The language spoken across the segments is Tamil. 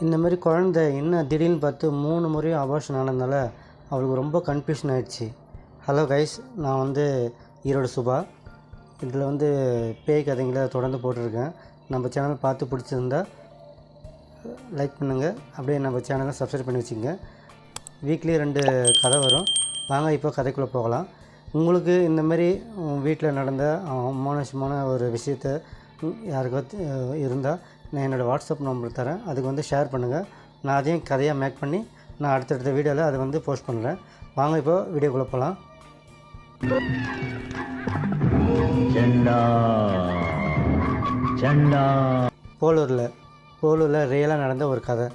இந்த மாதிரி குழந்தை என்ன திடீர்னு பார்த்து 3 முறையும் அபார்ஷன் ஆனதுனால அவளுக்கு ரொம்ப கன்ஃபியூஷன் ஆகிடுச்சு. ஹலோ கைஸ், நான் வந்து ஈரோடு சுபா. இதில் வந்து பேய் கதைங்களை தொடர்ந்து போட்டிருக்கேன். நம்ம சேனல் பார்த்து பிடிச்சிருந்தா லைக் பண்ணுங்கள், அப்படியே நம்ம சேனலை சப்ஸ்கிரைப் பண்ணி வச்சுங்க. வீக்லி 2 கதை வரும். வாங்க இப்போ கதைக்குள்ளே போகலாம். உங்களுக்கு இந்தமாரி வீட்டில் நடந்த அமானுஷமான ஒரு விஷயத்தை யாருக்காவது இருந்தால் நான் என்னோடய வாட்ஸ்அப் நம்பர் தரேன். அதுக்கு வந்து ஷேர் பண்ணுங்கள். நான் அதையும் கதையாக மேக் பண்ணி நான் அடுத்தடுத்த வீடியோவில் அதை வந்து போஸ்ட் பண்ணுறேன். வாங்க இப்போ வீடியோக்குள்ளே போகலாம். போலூரில் ரியலாக நடந்த ஒரு கதை.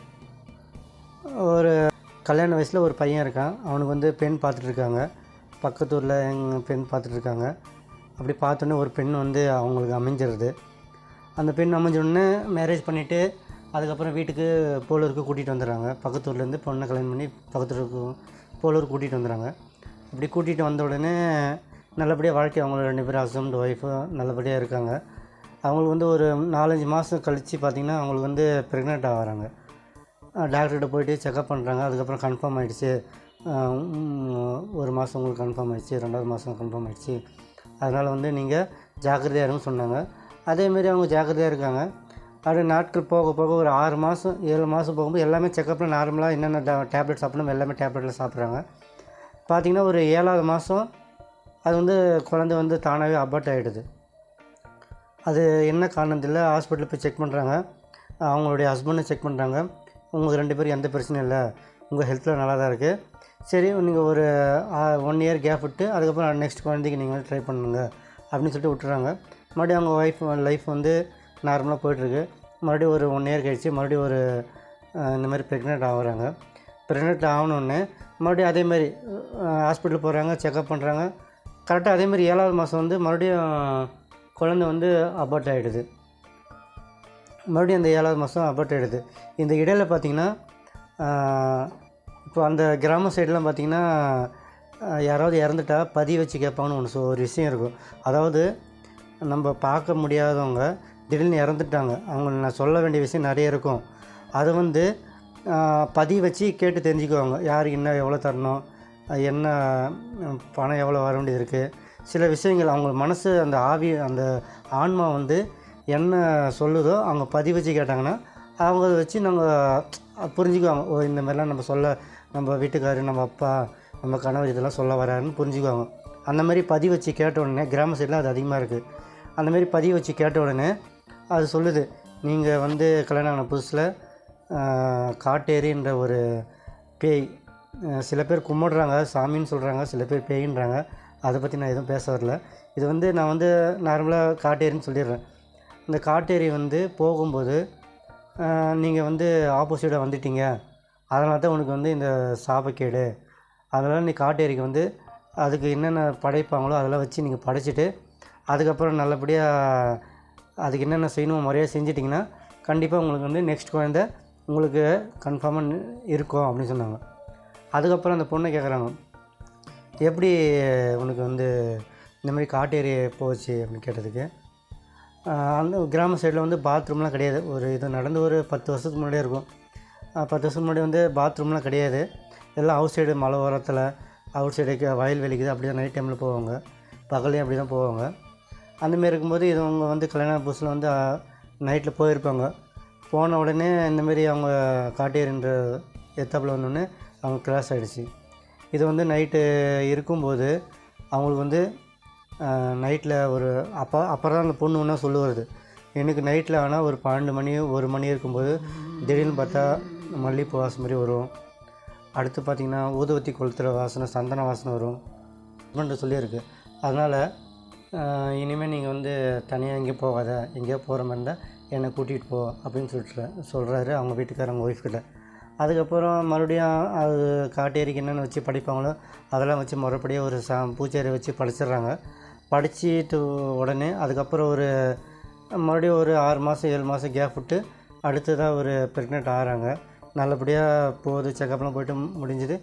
ஒரு கல்யாண வயசில் ஒரு பையன் இருக்கான். அவனுக்கு வந்து பெண் பார்த்துட்ருக்காங்க. பக்கத்து ஊரில் எங்கள் பெண் பார்த்துட்ருக்காங்க. அப்படி பார்த்தோன்னே ஒரு பெண் வந்து அவங்களுக்கு அமைஞ்சிருது. அந்த பெண் அமைஞ்சோடனே மேரேஜ் பண்ணிவிட்டு அதுக்கப்புறம் வீட்டுக்கு போலூருக்கு கூட்டிகிட்டு வந்துடுறாங்க. பக்கத்து ஊர்லேருந்து பொண்ணை கல்யாணம் பண்ணி பக்கத்து போலூர் கூட்டிகிட்டு வந்துடுறாங்க. அப்படி கூட்டிகிட்டு வந்த உடனே நல்லபடியாக வாழ்க்கை அவங்கள 2 பேரும் ஹஸ்பண்ட் ஒய்ஃபும் நல்லபடியாக இருக்காங்க. அவங்களுக்கு வந்து ஒரு 4-5 மாதம் கழித்து பார்த்திங்கன்னா அவங்களுக்கு வந்து ப்ரெக்னென்ட் ஆகிறாங்க. டாக்டர்கிட்ட போய்ட்டு செக்கப் பண்ணுறாங்க. அதுக்கப்புறம் கன்ஃபார்ம் ஆகிடுச்சு. 1 மாதம் உங்களுக்கு கன்ஃபார்ம் ஆகிடுச்சு, 2வது மாதம் கன்ஃபார்ம் ஆகிடுச்சு. அதனால் வந்து நீங்கள் ஜாக்கிரதையாக இருங்கன்னு சொன்னாங்க. அதேமாரி அவங்க ஜாக்கிரதையாக இருக்காங்க. அப்படியே நாட்கள் போக போக ஒரு 6 மாதம் 7 மாதம் போகும்போது எல்லாமே செக்கப்பில் நார்மலாக என்னென்ன டேப்லெட் சாப்பிடணும் எல்லாமே டேப்லெட்டில் சாப்பிட்றாங்க. பார்த்திங்கன்னா ஒரு 7வது மாதம் அது வந்து குழந்தை வந்து தானாகவே அபார்ட் ஆகிடுது. அது என்ன காரணம் தெரியல. ஹாஸ்பிட்டலில் போய் செக் பண்ணுறாங்க. அவங்களுடைய ஹஸ்பண்டை செக் பண்ணுறாங்க. உங்களுக்கு 2 பேரும் எந்த பிரச்சனையும் இல்லை, உங்கள் ஹெல்த்தில் நல்லா தான் இருக்குது, சரி நீங்கள் ஒரு 1 இயர் கேப் விட்டு அதுக்கப்புறம் நெக்ஸ்ட் குழந்தைக்கு நீங்கள் வந்து ட்ரை பண்ணுங்க அப்படின்னு சொல்லிட்டு விட்டுறாங்க. மறுபடியும் அவங்க லைஃப் வந்து நார்மலாக போய்ட்டுருக்கு. மறுபடியும் ஒரு 1 இயர் கழிச்சு மறுபடியும் ஒரு இந்த மாதிரி ப்ரெக்னென்ட் ஆகுறாங்க. ப்ரெக்னென்ட் ஆகணுன்னு மறுபடியும் அதேமாதிரி ஹாஸ்பிட்டல் போகிறாங்க, செக்கப் பண்ணுறாங்க. கரெக்டாக அதேமாதிரி 7வது மாதம் வந்து மறுபடியும் குழந்தை வந்து அபார்ட் ஆகிடுது. மறுபடியும் அந்த 7வது மாதம் அபார்ட் ஆகிடுது. இந்த இடையில் பார்த்திங்கன்னா இப்போ அந்த கிராம சைடெலாம் பார்த்திங்கன்னா யாராவது இறந்துட்டா பதிவு வச்சு கேட்பாங்கன்னு ஒரு விஷயம் இருக்கும். அதாவது நம்ம பார்க்க முடியாதவங்க திடீர்னு இறந்துட்டாங்க, அவங்க நான் சொல்ல வேண்டிய விஷயம் நிறைய இருக்கும். அதை வந்து பதிவு வச்சு கேட்டு தெரிஞ்சுக்குவாங்க. யாருக்கு என்ன எவ்வளோ தரணும், என்ன பணம் எவ்வளோ வர வேண்டியது இருக்குது, சில விஷயங்கள் அவங்க மனசு அந்த ஆவி அந்த ஆன்மா வந்து என்ன சொல்லுதோ அவங்க பதிவு வச்சு கேட்டாங்கன்னா அவங்க அதை வச்சு நாங்கள் புரிஞ்சுக்குவாங்க. ஓ இந்த மாதிரிலாம் நம்ம வீட்டுக்காரர், நம்ம அப்பா, நம்ம கணவர் இதெல்லாம் சொல்ல வராருன்னு புரிஞ்சுக்குவாங்க. அந்த மாதிரி பதிவு வச்சு கேட்ட உடனே கிராம சைடில் அது அதிகமாக இருக்குது. அந்தமாரி பதிவு வச்சு கேட்ட உடனே அது சொல்லுது, நீங்கள் வந்து கல்யாணம் ஆன புதுசில் காட்டேரின்ற ஒரு பேய், சில பேர் கும்பிடுறாங்க சாமின்னு சொல்கிறாங்க, சில பேர் பேயின்றாங்க. அதை பற்றி நான் எதுவும் பேச வரல. இது வந்து நான் வந்து நார்மலாக காட்டேரின்னு சொல்லிடுறேன். இந்த காட்டேரி வந்து போகும்போது நீங்கள் வந்து ஆப்போசிட்டாக வந்துட்டீங்க, அதனால தான் உனக்கு வந்து இந்த சாபக்கேடு, அதனால் நீ காட்டேரிக்கு வந்து அதுக்கு என்னென்ன படைப்பாங்களோ அதெல்லாம் வச்சு நீங்கள் படைச்சிட்டு அதுக்கப்புறம் நல்லபடியாக அதுக்கு என்னென்ன செய்யணுமோ முறையாக செஞ்சிட்டிங்கன்னா கண்டிப்பாக உங்களுக்கு வந்து நெக்ஸ்ட் குழந்தை உங்களுக்கு கன்ஃபார்மாக இருக்கும் அப்படின்னு சொன்னாங்க. அதுக்கப்புறம் அந்த பொண்ணை கேட்குறாங்க, எப்படி உனக்கு வந்து இந்த மாதிரி காட்டேரி போச்சு அப்படின்னு கேட்டதுக்கு, அந்த கிராம சைடில் வந்து பாத்ரூம்லாம் கிடையாது. இது நடந்து ஒரு 10 வருஷத்துக்கு முன்னாடியே இருக்கும். 10 வருஷத்துக்கு முன்னாடி வந்து பாத்ரூம்லாம் கிடையாது. எல்லாம் அவுட் சைடு மலை ஓரத்தில் அவுட் சைடுக்கு வயல்வெளிக்கு அப்படி தான் நைட் டைமில் போவாங்க, பகலையும் அப்படி தான் போவாங்க. அந்தமாரி இருக்கும்போது இது அவங்க வந்து கல்யாண புதுசில் வந்து நைட்டில் போயிருப்பாங்க. போன உடனே இந்தமாரி அவங்க காட்டேரின்ற எத்தாப்பில் வந்தோடனே அவங்க கிராஸ் ஆகிடுச்சு. இது வந்து நைட்டு இருக்கும்போது அவங்களுக்கு வந்து நைட்டில் ஒரு அப்புறம் தான் அந்த பொண்ணு ஒன்றா சொல்லுவது, எனக்கு நைட்டில் ஆனால் ஒரு 12 மணி 1 மணி இருக்கும்போது திடீர்னு பார்த்தா மல்லிகைப்பூ வாசனை மாதிரி வரும். அடுத்து பார்த்திங்கன்னா ஊதுவத்தி கொளுத்துற வாசனை, சந்தன வாசனை வரும் அப்படின்ட்டு சொல்லியிருக்கு. அதனால் இனிமேல் நீங்கள் வந்து தனியாக எங்கேயும் போகாத, எங்கேயோ போகிற மாதிரி இருந்தால் என்னை கூட்டிகிட்டு போ அப்படின்னு சொல்கிறாரு அவங்க வீட்டுக்காரர் அவங்க ஒய்ஃப்கிட்ட. அதுக்கப்புறம் மறுபடியும் அது காட்டேரிக்கு என்னென்ன வச்சு படிப்பாங்களோ அதெல்லாம் வச்சு முறைப்படியாக ஒரு பூச்சேரி வச்சு படிச்சிடுறாங்க. படிச்சுட்டு உடனே அதுக்கப்புறம் மறுபடியும் ஒரு 6 மாதம் 7 மாதம் கேப் விட்டு அடுத்ததாக ஒரு ப்ரெக்னென்ட் ஆகிறாங்க. நல்லபடியாக போகுது, செக்கப்லாம் போய்ட்டு முடிஞ்சுது.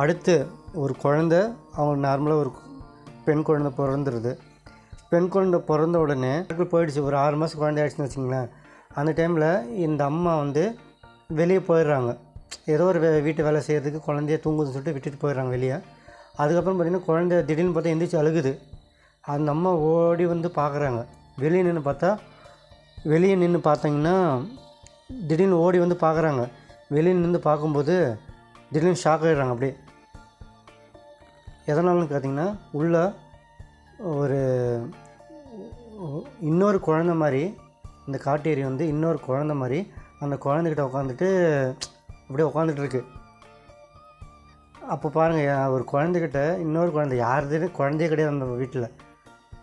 அடுத்து ஒரு குழந்தை அவங்க நார்மலாக ஒரு பெண் குழந்தை பிறந்துருது. பெண் குழந்தை பிறந்த உடனே போயிடுச்சு. ஒரு 6 மாதம் குழந்தை ஆகிடுச்சுன்னு வச்சுங்களேன். அந்த டைமில் இந்த அம்மா வந்து வெளியே போயிடுறாங்க. ஏதோ ஒரு வீட்டு வேலை செய்கிறதுக்கு குழந்தைய தூங்குதுன்னு சொல்லிட்டு விட்டுட்டு போயிடுறாங்க வெளியே. அதுக்கப்புறம் பார்த்திங்கன்னா குழந்தை திடீர்னு பார்த்தா எந்திரிச்சு அழுகுது. அந்த அம்மா ஓடி வந்து பார்க்குறாங்க. வெளியே நின்று பார்த்தீங்கன்னா திடீர்னு ஓடி வந்து பார்க்குறாங்க. வெளியே நின்று பார்க்கும்போது திடீர்னு ஷாக் ஆகிடுறாங்க. அப்படியே எதனாலன்னு பார்த்தீங்கன்னா உள்ள ஒரு இன்னொரு குழந்த மாதிரி, இந்த காட்டேரி வந்து இன்னொரு குழந்த மாதிரி அந்த குழந்தைகிட்ட உட்காந்துட்டு அப்படியே உட்காந்துட்ருக்கு. அப்போ பாருங்கள், ஒரு குழந்தைகிட்ட இன்னொரு குழந்தை, யாருதுன்னு குழந்தையே கிடையாது அந்த வீட்டில்,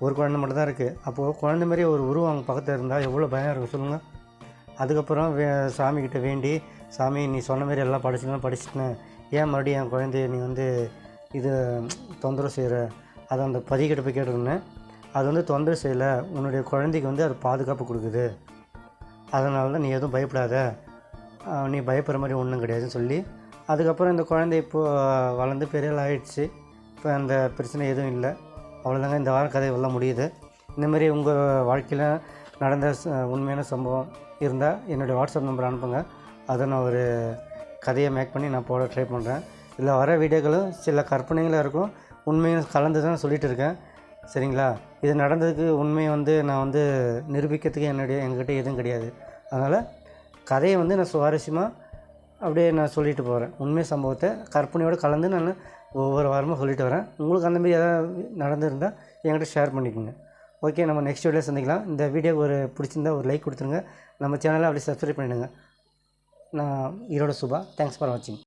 ஒரு குழந்தை மட்டும் தான் இருக்குது. அப்போது குழந்தை மாதிரி ஒரு உருவம் அவங்க பக்கத்தில் இருந்தால் எவ்வளோ பயம் இருக்கும் சொல்லுங்கள். அதுக்கப்புறம் சாமிக்கிட்ட வேண்டி, சாமி நீ சொன்ன மாதிரி எல்லாம் படிச்சுட்டேன், ஏன் மறுபடியும் என் குழந்தைய நீ வந்து இது தொந்தரவு செய்கிற? அதை அந்த பதிக்கிட்ட போய் கேட்டிருந்தேன். அது வந்து தொந்தரவு செய்யலை, உன்னுடைய குழந்தைக்கு வந்து அது பாதுகாப்பு கொடுக்குது, அதனால தான் நீ எதுவும் பயப்படாத, நீ பயப்படுற மாதிரி ஒன்றும் கிடையாதுன்னு சொல்லி, அதுக்கப்புறம் இந்த குழந்தை இப்போது வளர்ந்து பெரிய ஆகிடுச்சு. இப்போ அந்த பிரச்சனை எதுவும் இல்லை. அவ்வளோதாங்க, இந்த வாரம் கதை எல்லாம் முடியுது. இந்தமாரி உங்கள் வாழ்க்கையில் நடந்த உண்மையான சம்பவம் இருந்தால் என்னுடைய வாட்ஸ்அப் நம்பர் அனுப்புங்க. அதை நான் ஒரு கதையை மேக் பண்ணி நான் போட ட்ரை பண்ணுறேன். இதில் வர வீடியோக்களும் சில கற்பனைகளாக இருக்கும், உண்மையும் கலந்து தான் சொல்லிகிட்டு இருக்கேன். சரிங்களா? இது நடந்ததுக்கு உண்மையை வந்து நான் வந்து நிரூபிக்கிறதுக்கு எங்ககிட்ட எதுவும் கிடையாது. அதனால் கதையை வந்து நான் சுவாரஸ்யமாக அப்படியே நான் சொல்லிட்டு போகிறேன். உண்மை சம்பவத்தை கற்பனையோடு கலந்து நான் ஒவ்வொரு வாரமும் சொல்லிட்டு வரேன். உங்களுக்கு அந்தமாரி எதாவது நடந்திருந்தால் என்கிட்ட ஷேர் பண்ணிக்கோங்க. ஓகே, நம்ம நெக்ஸ்ட் வீடியோ சந்திக்கலாம். இந்த வீடியோ பிடிச்சிருந்தால் ஒரு லைக் கொடுத்துருங்க. நம்ம சேனலை அப்படியே சப்ஸ்கிரைப் பண்ணிவிடுங்க. நான் ஈரோடு சுபா. தேங்க்ஸ் ஃபார் வாட்சிங்.